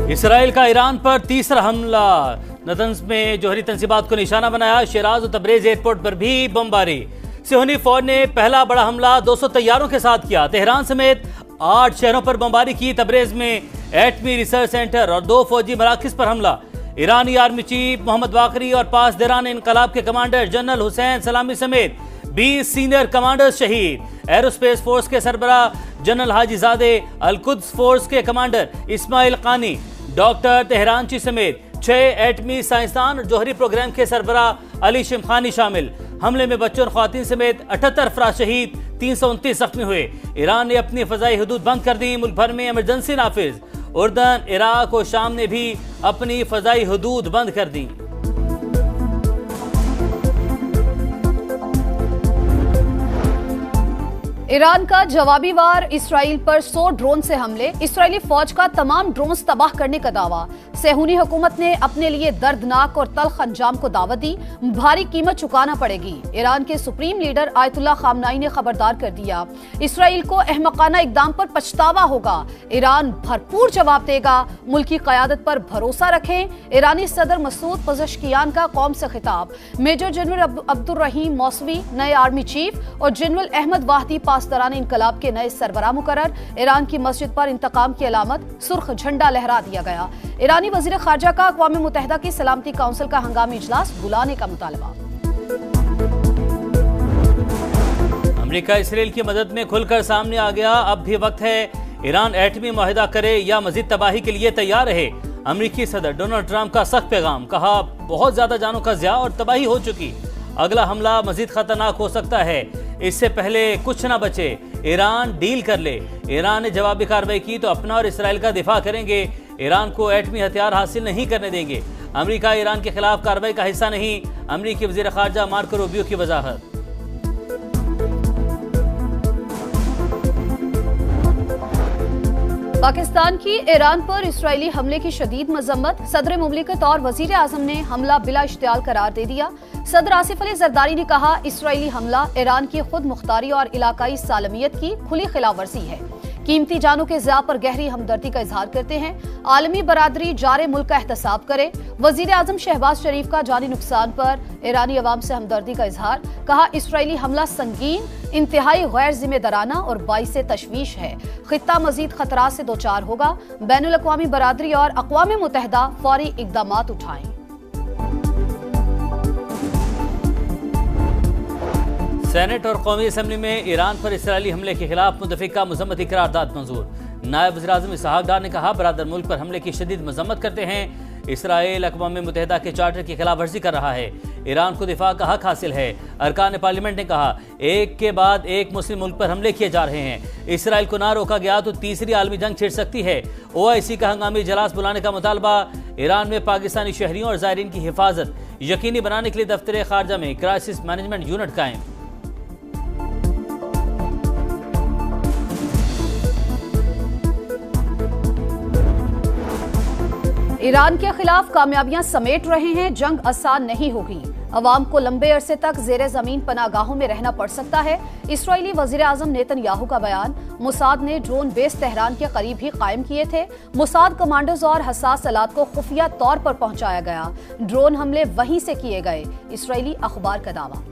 Israel का Iran पर तीसरा हमला। नतंज में जोहरी तंसीबात को निशाना बनाया। शिराज और तबरेज एयरपोर्ट पर भी बमबारी। सिहोनी फौज ने पहला बड़ा हमला 200 तैयारों के साथ किया। तेहरान समेत 8 शहरों पर बमबारी की। तबरेज में एटमी रिसर्च सेंटर और 2 फौजी मराकज पर हमला। ईरानी आर्मी चीफ मोहम्मद बाकरी और पासदारान इनकलाब के कमांडर जनरल हुसैन सलामी समेत 20 सीनियर कमांडर्स शहीद। एरोस्पेस फोर्स के सरबराह जनरल हाजीजादे, अल-कुद्स फोर्स के कमांडर इस्माइल कानी, डॉक्टर तेहरानची समेत 6 एटमी साइंसदान और जोहरी प्रोग्राम के सरबराह अली शिमखानी शामिल। हमले में बच्चों और ख्वातीन समेत 78 अफराद शहीद, 329 जख्मी हुए। ईरान ने अपनी फजाई हदूद बंद कर दी। मुल्क भर में इमरजेंसी नाफिज। उर्दन, इराक और शाम ने भी अपनी फजाई हदूद बंद कर दी। ईरान का जवाबी वार। इसराइल पर 100 ड्रोन से हमले। इसराइली फौज का तमाम ड्रोन्स तबाह करने का दावा। सेहूनी हुकूमत ने अपने लिए दर्दनाक और तल्ख अंजाम को दावत दी। भारी कीमत चुकाना पड़ेगी। ईरान के सुप्रीम लीडर आयतुल्लाह खामनाई ने खबरदार कर दिया, इसराइल को अहमकाना इकदाम पर पछतावा होगा। ईरान भरपूर जवाब देगा। मुल्की क़यादत पर भरोसा रखें। ईरानी सदर मसूद पज़ेश्कियान का कौम से खिताब। मेजर जनरल अब्दुर्रहीम मौसवी नए आर्मी चीफ और जनरल अहमद वाहदी पासदारान इनकलाब के नए सरबराह मुकर्रर। ईरान की मस्जिद पर इंतकाम की अलामत सुर्ख झंडा लहरा दिया गया। ईरानी वज़ीर ख़ारजा का अक़वाम मुत्तहिदा की सलामती काउंसिल का हंगामी इजलास बुलाने का मुतालबा। अमेरिका इसराइल की मदद में खुलकर सामने आ गया। अब भी वक्त है ईरान एटमी मुआहिदा करे या मजीद तबाही के लिए तैयार रहे। अमेरिकी सदर डोनाल्ड ट्रंप का सख्त पैगाम। कहा, बहुत ज्यादा जानों का ज़िया और तबाही हो चुकी। अगला हमला मजीद खतरनाक हो सकता है। इससे पहले कुछ ना बचे। ईरान डील कर ले। ईरान ने जवाबी कार्रवाई की तो अपना और इसराइल का दिफा करेंगे। ईरान को एटमी हथियार हासिल नहीं करने देंगे। अमेरिका ईरान के खिलाफ कार्रवाई का हिस्सा नहीं। अमेरिकी वज़ीर ख़ारजा मार्को रूबियो की वजाहत। पाकिस्तान की ईरान पर इसराइली हमले की शदीद मजम्मत। सदर मुमलिकत और वजीर आजम ने हमला बिला इश्तियाल करार दे दिया। सदर आसिफ अली जरदारी ने कहा, इसराइली हमला ईरान की खुद मुख्तारी और इलाकाई सालमियत की खुली खिलाफ वर्जी है। कीमती जानों के ज़िया पर गहरी हमदर्दी का इजहार करते हैं। आलमी बरादरी जारे मुल्क का एहतसाब करे। वजीर आजम शहबाज शरीफ का जानी नुकसान पर ईरानी अवाम से हमदर्दी का इजहार। कहा, इसराइली हमला संगीन, इंतहाई गैर जिम्मेदाराना और बाइसे तशवीश है। खित्ता मजीद खतरा से दोचार होगा। बैनुल अक़वामी बरादरी और अक़वाम मुत्तहिदा फौरी इक़दामात उठाएं। सेनेट और कौमी असम्बली में ईरान पर इसराइली हमले के खिलाफ मुतफ़िका मज़म्मती करारदाद मंजूर। नायब वज़ीर आज़म इसहाक़ डार ने कहा, बरादर मुल्क पर हमले की शदीद मज़म्मत करते हैं। इसराइल अक़वाम मुत्तहिदा के चार्टर की खिलाफ वर्जी कर रहा है। ईरान को दिफा का हक हासिल है। अरकान पार्लियामेंट ने कहा, एक के बाद एक मुस्लिम मुल्क पर हमले किए जा रहे हैं। इसराइल को ना रोका गया तो तीसरी आलमी जंग छिड़ सकती है। OIC का हंगामी इजलास बुलाने का मुतालबा। ईरान में पाकिस्तानी शहरियों और ज़ायरीन की हिफाजत यकीनी बनाने के लिए दफ्तर ख़ारजा में क्राइसिस मैनेजमेंट यूनिट कायम। ईरान के खिलाफ कामयाबियां समेट रहे हैं। जंग आसान नहीं होगी। अवाम को लंबे अरसे तक जेरे जमीन पनागाहों में रहना पड़ सकता है। इसराइली वजीर आजम नेतन्याहू का बयान। मुसाद ने ड्रोन बेस तेहरान के करीब ही कायम किए थे। मुसाद कमांडर्स और हसास आलात को खुफिया तौर पर पहुंचाया गया। ड्रोन हमले वहीं से किए गए। इसराइली अखबार का दावा।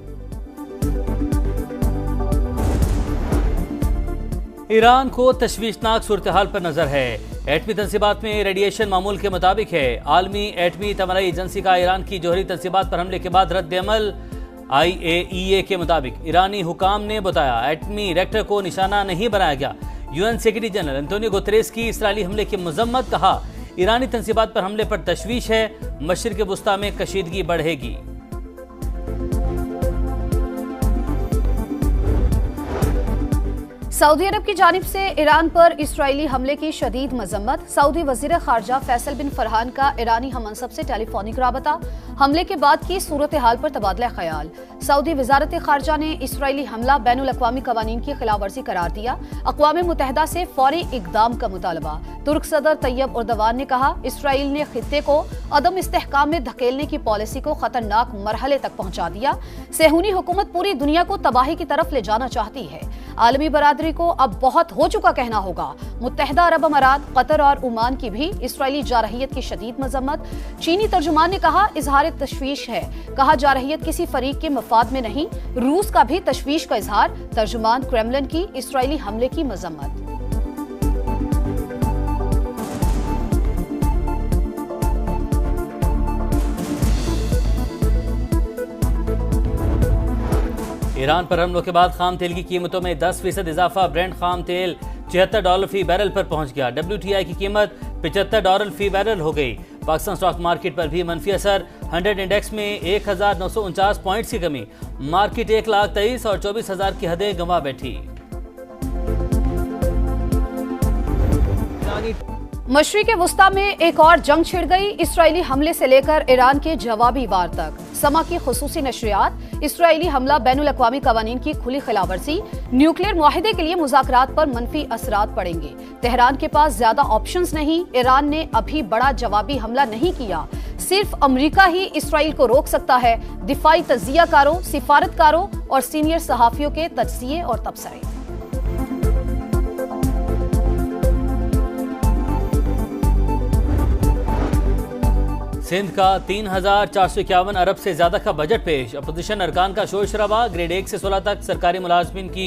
ईरान को तशवीशनाक सूरत हाल पर नजर है। एटमी तंसीबात में रेडिएशन मामूल के मुताबिक है। आलमी एटमी तमराई एजेंसी का ईरान की जोहरी तंसीबात पर हमले के बाद रद्द-ए-अमल। IAEA के मुताबिक ईरानी हुकाम ने बताया, एटमी रिएक्टर को निशाना नहीं बनाया गया। UN secretary general Antonio Guterres की इसराइली हमले की मजम्मत। कहा, ईरानी तंसीबात पर हमले पर तशवीश है। मशरिक़ वुस्ता में कशीदगी बढ़ेगी। सऊदी अरब की जानिब से ईरान पर इसराइली हमले की शदीद मजम्मत। सऊदी वजीर खारजा फैसल बिन फरहान का ईरानी हमनसब से टेलीफोनिक राबता। हमले के बाद की सूरत हाल पर तबादला ख्याल। सऊदी वजारत खारजा ने इसराइली हमला बैनुल अक़वामी कवानीन की खिलाफ वर्जी करार दिया। अक़वाम मुत्तहिदा से फौरी इक़दाम का मुतालबा। तुर्क सदर तैयब उर्दवान ने कहा, इसराइल ने खित्ते को अदम इस्तेहकाम में धकेलने की पॉलिसी को खतरनाक मरहले तक पहुंचा दिया। सेहूनी हुकूमत पूरी दुनिया को तबाही की तरफ ले जाना चाहती है। आलमी बरादरी प्रधानमंत्री को अब बहुत हो चुका कहना होगा। मुत्तहिदा अरब अमारात, कतर और ओमान की भी इसराइली जारहियत की शदीद मजम्मत। चीनी तर्जुमान ने कहा इजहार तशवीश है, कहा जारहियत किसी फरीक के मफाद में नहीं। रूस का भी तशवीश का इजहार, तर्जुमान क्रेमलिन की इसराइली हमले की मजम्मत। ईरान पर हमलों के बाद खाम तेल की कीमतों में 10% इजाफा। ब्रेंट खाम तेल $76 फी बैरल पर पहुंच गया। WTI की कीमत $75 फी बैरल हो गई। पाकिस्तान स्टॉक मार्केट पर भी मनफी असर। 100 इंडेक्स में 1949 पॉइंट्स की कमी। मार्केट 1,23,000 और 24,000 की हदें गंवा बैठी। मशरिक़ वुस्ता में एक और जंग छिड़ गई। इसराइली हमले से लेकर ईरान के जवाबी वार तक। समा की खुसूसी नशरियात। इसराइली हमला बैनुल अक़वामी कवानीन की खुली खिलाफवर्जी। न्यूक्लियर मुआहिदे के लिए मुज़ाकरात पर मनफी असरात पड़ेंगे। तेहरान के पास ज्यादा ऑप्शंस नहीं। ईरान ने अभी बड़ा जवाबी हमला नहीं किया। सिर्फ अमरीका ही इसराइल को रोक सकता है। दिफाई तज्जियाकारों, सिफारतकारों और सीनियर सहाफ़ियों के तज्जिये और तबसरे। सिंध का 3,451 अरब से ज्यादा का बजट पेश। अपोजिशन अरकान का शोर शराबा। ग्रेड 1 से 16 तक सरकारी मुलाजमीन की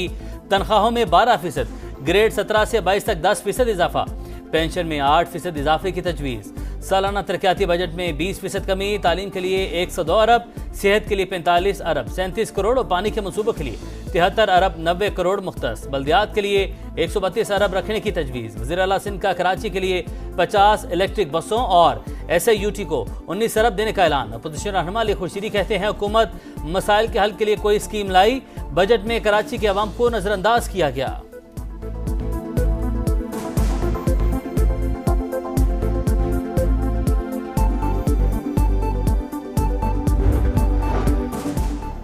तनख्वाहों में 12%, ग्रेड 17 से 22 तक 10% इजाफा। पेंशन में 8% इजाफे की तजवीज़। सालाना तरक्याती बजट में 20% कमी। तालीम के लिए 102 अरब, सेहत के लिए 45 अरब 37 करोड़ और पानी के मनसूबों के लिए 73 अरब 90 करोड़ मुख्तस। बल्दियात के लिए 132 अरब रखने की तजवीज़। वज़ीर आला सिंध का कराची के लिए 50 इलेक्ट्रिक बसों और SIUT को 19 अरब देने का ऐलान। अपोजिशन रहनुमा अली खुर्शीदी कहते हैं हुकूमत मसाइल के हल के लिए कोई स्कीम लाई, बजट में कराची के अवाम को नजरअंदाज किया गया।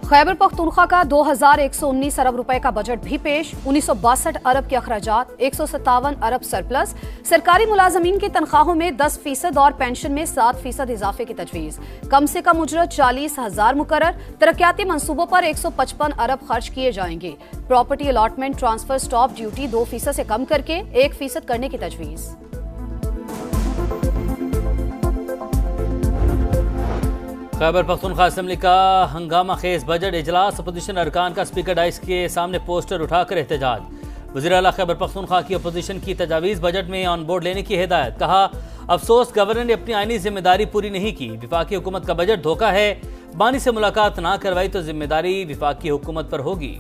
खैबर पख्तूनख्वा का 2,119 अरब रुपए का बजट भी पेश। 1962 अरब के अखराजात, 157 अरब सरप्लस। सरकारी मुलाजमीन की तनख्वाहों में 10% और पेंशन में 7% इजाफे की तजवीज़। कम से कम उजरत 40,000 मुकर्रर। तरक्याती मंसूबों पर 155 अरब खर्च किए जाएंगे। Property allotment transfer stop duty 2% से कम करके 1% करने की तजवीज़। खैबर पख्तूनख्वा असेंबली का हंगामा खेज बजट इजलास। अपोजिशन अरकान का स्पीकर डाइस के सामने पोस्टर उठाकर एहतजाज। वज़ीर आला खैबर पख्तूनख्वा की अपोजिशन की तजावीज़ बजट में ऑन बोर्ड लेने की हिदायत। कहा अफसोस गवर्नर ने अपनी आईनी जिम्मेदारी पूरी नहीं की। विफाकी हुकूमत का बजट धोखा है। बानी से मुलाकात ना करवाई तो जिम्मेदारी विफाकी हुकूमत पर होगी।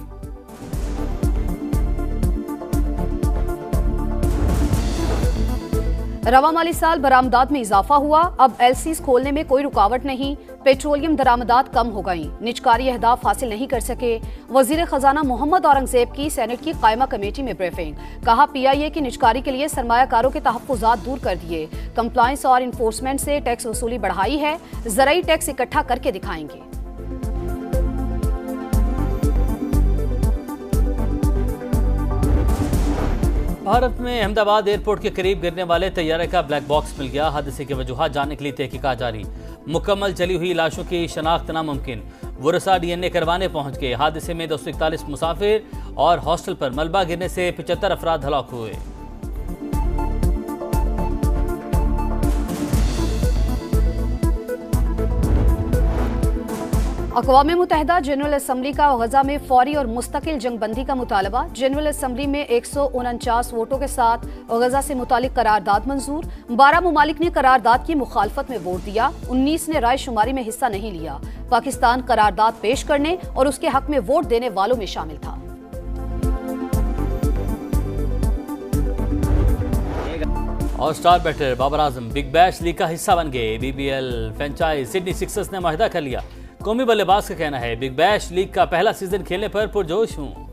रवा माली साल बरामदात में इजाफा हुआ। अब LCs खोलने में कोई रुकावट नहीं। पेट्रोलियम दरामदात कम हो गई। निजकारी अहदाफ हासिल नहीं कर सके। वजीर खजाना मोहम्मद औरंगजेब की सेनेट की कायमा कमेटी में ब्रीफिंग। कहा PIA की निजकारी के लिए सरमायाकारों के तहफ्फुजात दूर कर दिए। कंप्लायंस और इन्फोर्समेंट से टैक्स वसूली बढ़ाई है। ज़राई टैक्स इकट्ठा करके दिखाएंगे। भारत में अहमदाबाद एयरपोर्ट के करीब गिरने वाले तैयारे का ब्लैक बॉक्स मिल गया। हादसे की वजूहात जानने के लिए तहकीकात जारी। मुकम्मल जली हुई लाशों की शनाख्त नामुमकिन। वरसा DNA करवाने पहुंच गए। हादसे में 241 मुसाफिर और हॉस्टल पर मलबा गिरने से 75 अफराद हलाक हुए। अक़वाम मुत्तहिदा जनरल असम्बली का गजा में फौरी और मुस्तकिल जंगबंदी का मुतालबा। जनरल असम्बली में 149 वोटों के साथ गजा से मुतालिक करारदाद मंजूर। 12 मुमालिक ने करारदाद की मुखालफत में वोट दिया। 19 ने राय शुमारी में हिस्सा नहीं लिया। पाकिस्तान करारदाद पेश करने और उसके हक में वोट देने वालों में शामिल था। और star batter Babar Azam big bash league का हिस्सा बन गए। BBL फ्रेंचाइज सिडनी सिक्सर्स ने मुआहदा कर लिया। कौमी बल्लेबाज का कहना है बिग बैश लीग का पहला सीजन खेलने पर पुरजोश हूं।